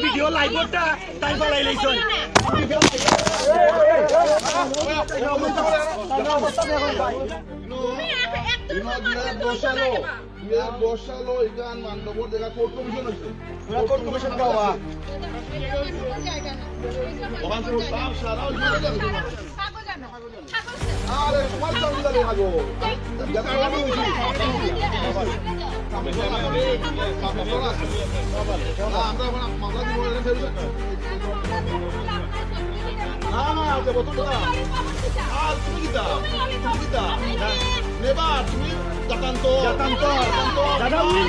video লাইভটা তাই বলাই লাইছন বসালো এখান মান্ডবর দেখা কোর্ট কমিশন হয়েছে কোর্ট কমিশন পাওয়া আরে তোমার চান্দা রে হাগো জানা আমি হইছি আমরা মামলা দিব না ফেরত না না যে বতো না আর তুমি কিটা নেবা তুমি জাতান্ত দাদা উই